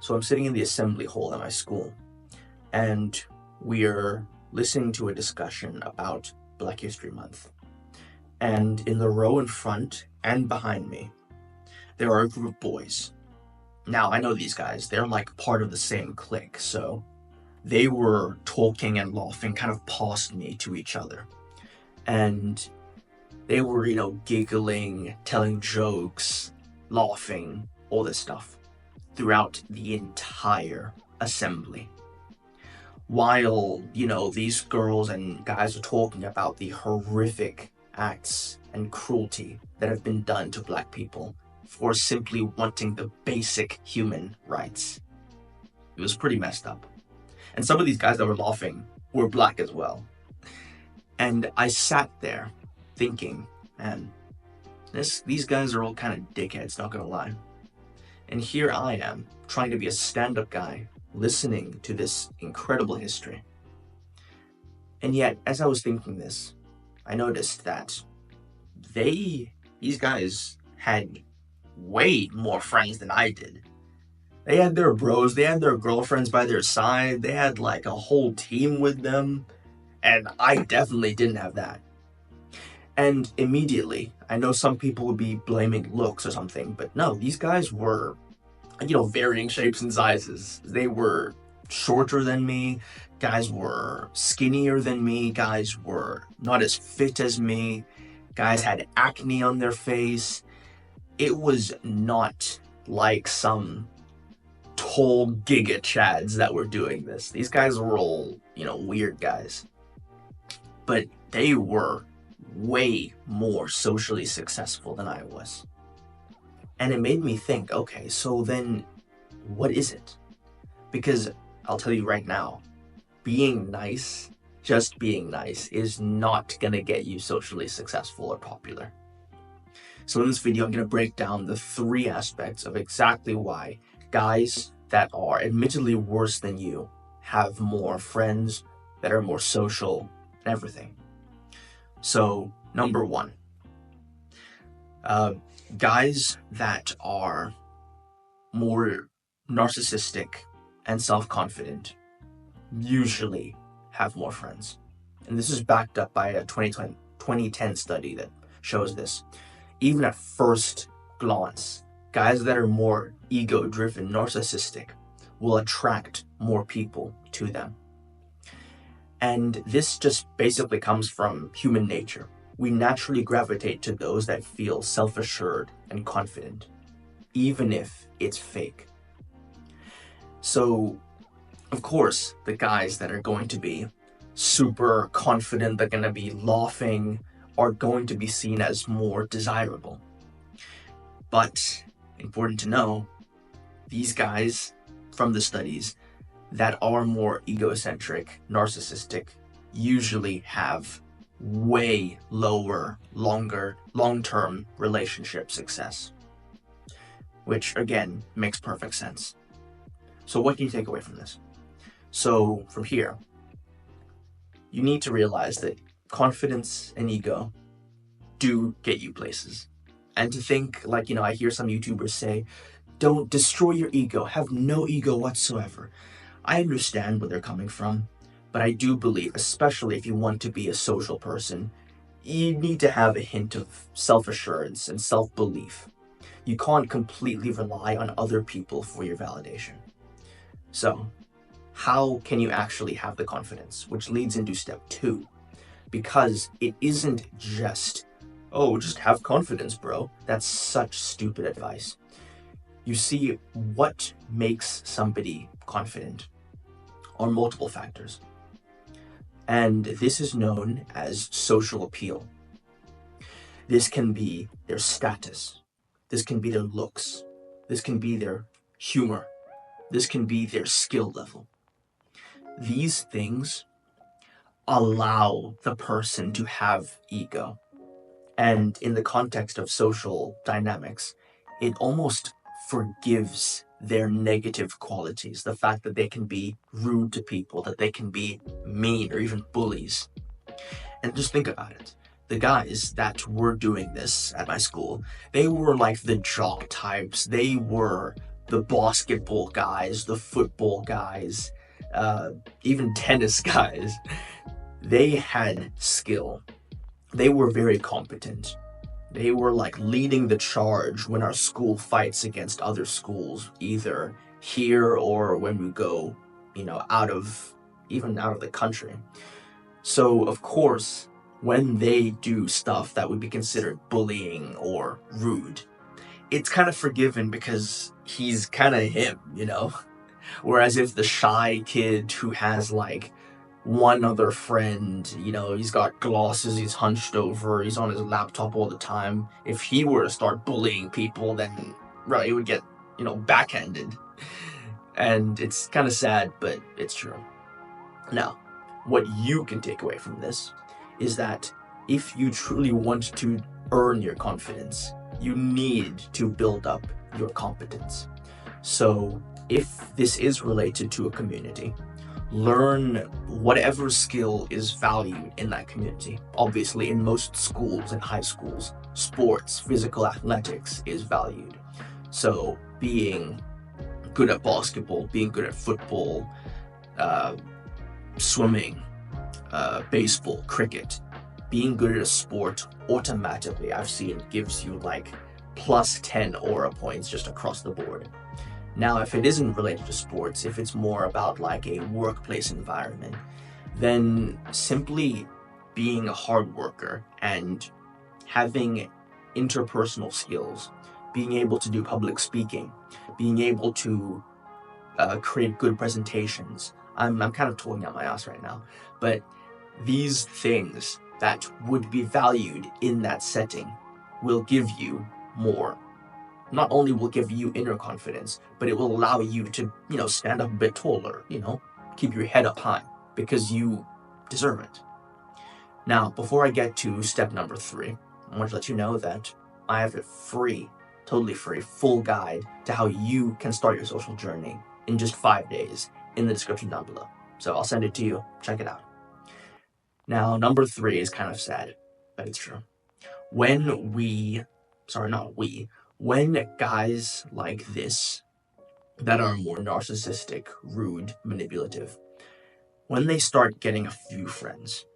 So I'm sitting in the assembly hall at my school, and we're listening to a discussion about Black History Month. And in the row in front and behind me, there are a group of boys. Now, I know these guys, they're like part of the same clique, so they were talking and laughing kind of past me to each other. And they were, giggling, telling jokes, laughing, all this stuff throughout the entire assembly. While, these girls and guys are talking about the horrific acts and cruelty that have been done to Black people for simply wanting the basic human rights. It was pretty messed up. And some of these guys that were laughing were Black as well. And I sat there thinking, man, these guys are all kind of dickheads, not gonna lie. And here I am, trying to be a stand-up guy, listening to this incredible history. And yet, as I was thinking this, I noticed that these guys had way more friends than I did. They had their bros, they had their girlfriends by their side, they had like a whole team with them, and I definitely didn't have that. And immediately, I know some people would be blaming looks or something, but no, these guys were, varying shapes and sizes. They were shorter than me, guys were skinnier than me, guys were not as fit as me, guys had acne on their face. It was not like some tall giga chads that were doing this. These guys were all, weird guys. But they were way more socially successful than I was. And it made me think, okay, so then what is it? Because I'll tell you right now, being nice, just being nice, is not gonna get you socially successful or popular. So in this video, I'm gonna break down the 3 aspects of exactly why guys that are admittedly worse than you have more friends, that are more social, and everything. So, number 1, guys that are more narcissistic and self-confident usually have more friends. And this is backed up by a 2010 study that shows this. Even at first glance, guys that are more ego-driven, narcissistic, will attract more people to them. And this just basically comes from human nature. We naturally gravitate to those that feel self-assured and confident, even if it's fake. So, of course, the guys that are going to be super confident, they're going to be laughing, are going to be seen as more desirable. But, important to know, these guys from the studies that are more egocentric, narcissistic, usually have way lower, long-term relationship success. Which, again, makes perfect sense. So what can you take away from this? So, from here, you need to realize that confidence and ego do get you places. And to think, I hear some YouTubers say, don't destroy your ego, have no ego whatsoever. I understand where they're coming from, but I do believe, especially if you want to be a social person, you need to have a hint of self-assurance and self-belief. You can't completely rely on other people for your validation. So, how can you actually have the confidence? Which leads into step 2, because it isn't just, just have confidence, bro. That's such stupid advice. You see, what makes somebody confident are multiple factors. And this is known as social appeal. This can be their status. This can be their looks. This can be their humor. This can be their skill level. These things allow the person to have ego. And in the context of social dynamics, it almost forgives their negative qualities, the fact that they can be rude to people, that they can be mean or even bullies. And just think about it. The guys that were doing this at my school, they were like the jock types. They were the basketball guys, the football guys, even tennis guys, they had skill. They were very competent. They were like leading the charge when our school fights against other schools, either here or when we go, out of the country. So, of course, when they do stuff that would be considered bullying or rude, it's kind of forgiven because he's kind of him, Whereas if the shy kid who has like one other friend, he's got glasses, he's hunched over, he's on his laptop all the time, if he were to start bullying people, then, right, it would get, backhanded. And it's kind of sad, but it's true. Now, what you can take away from this is that if you truly want to earn your confidence, you need to build up your competence. So if this is related to a community, learn whatever skill is valued in that community. Obviously, in most schools and high schools, sports, physical athletics is valued. So being good at basketball, being good at football, swimming, baseball, cricket, being good at a sport automatically, I've seen, gives you like plus 10 aura points just across the board. Now, if it isn't related to sports, if it's more about like a workplace environment, then simply being a hard worker and having interpersonal skills, being able to do public speaking, being able to create good presentations. I'm kind of talking out my ass right now, but these things that would be valued in that setting will give you more. Not only will give you inner confidence, but it will allow you to, stand up a bit taller, keep your head up high because you deserve it. Now, before I get to step number 3, I want to let you know that I have a free, totally free, full guide to how you can start your social journey in just 5 days in the description down below. So I'll send it to you. Check it out. Now, number 3 is kind of sad, but it's true. When guys like this, that are more narcissistic, rude, manipulative, when they start getting a few friends,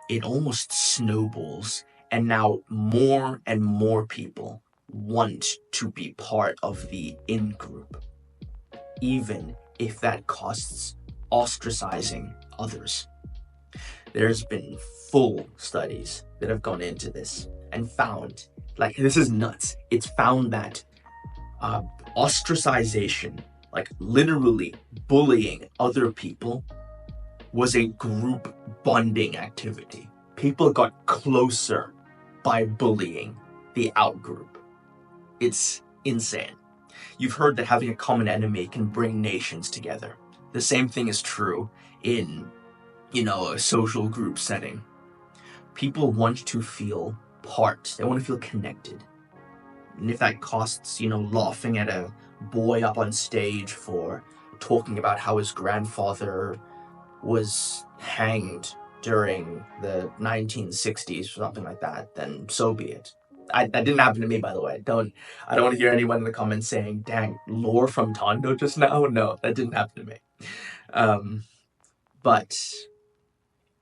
it almost snowballs, and now more and more people want to be part of the in-group, even if that costs ostracizing others. There's been full studies that have gone into this and found, like, this is nuts. It's found that ostracization, like literally bullying other people, was a group bonding activity. People got closer by bullying the out-group. It's insane. You've heard that having a common enemy can bring nations together. The same thing is true in, a social group setting. People want to feel part. They want to feel connected. And if that costs, laughing at a boy up on stage for talking about how his grandfather was hanged during the 1960s or something like that, then so be it. That didn't happen to me, by the way. I don't want to hear anyone in the comments saying, dang, lore from Tondo just now. No, that didn't happen to me. But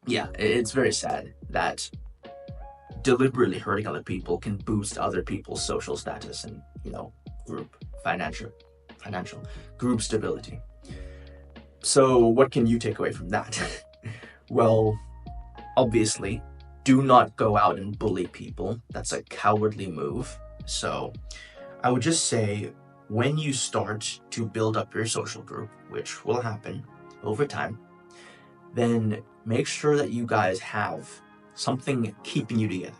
yeah, it's very sad that deliberately hurting other people can boost other people's social status and, group financial group stability. So what can you take away from that? Well, obviously, do not go out and bully people. That's a cowardly move. So I would just say, when you start to build up your social group, which will happen over time, then make sure that you guys have something keeping you together.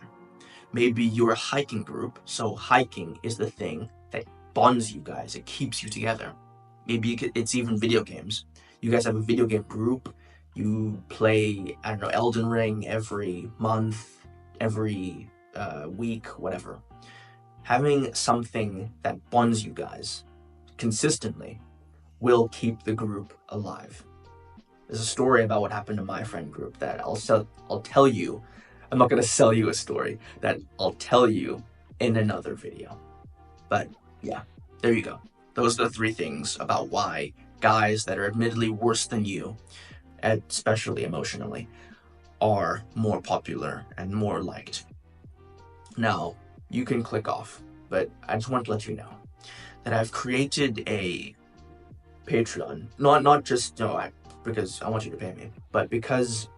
Maybe you're a hiking group, so hiking is the thing that bonds you guys. It keeps you together. Maybe it's even video games. You guys have a video game group. You play, Elden Ring every month, every week, whatever. Having something that bonds you guys consistently will keep the group alive. There's a story about what happened to my friend group that I'll tell you. I'm not going to sell you a story that I'll tell you in another video. But yeah, there you go. Those are the three things about why guys that are admittedly worse than you, especially emotionally, are more popular and more liked. Now, you can click off, but I just want to let you know that I've created a Patreon, not just because I want you to pay me, but because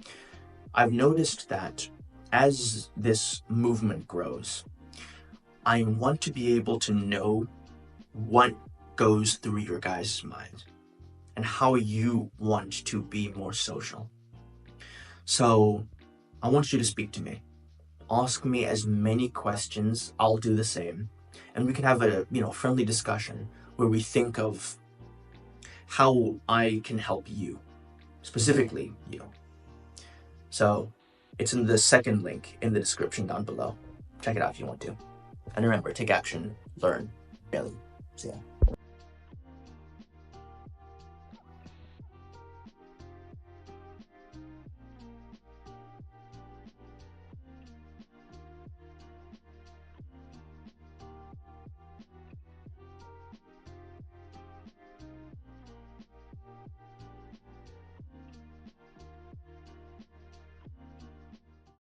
I've noticed that as this movement grows, I want to be able to know what goes through your guys' mind and how you want to be more social. So I want you to speak to me. Ask me as many questions. I'll do the same. And we can have a friendly discussion where we think of how I can help you, specifically you. So it's in the second link in the description down below. Check it out if you want to. And remember, take action, learn, daily. See ya.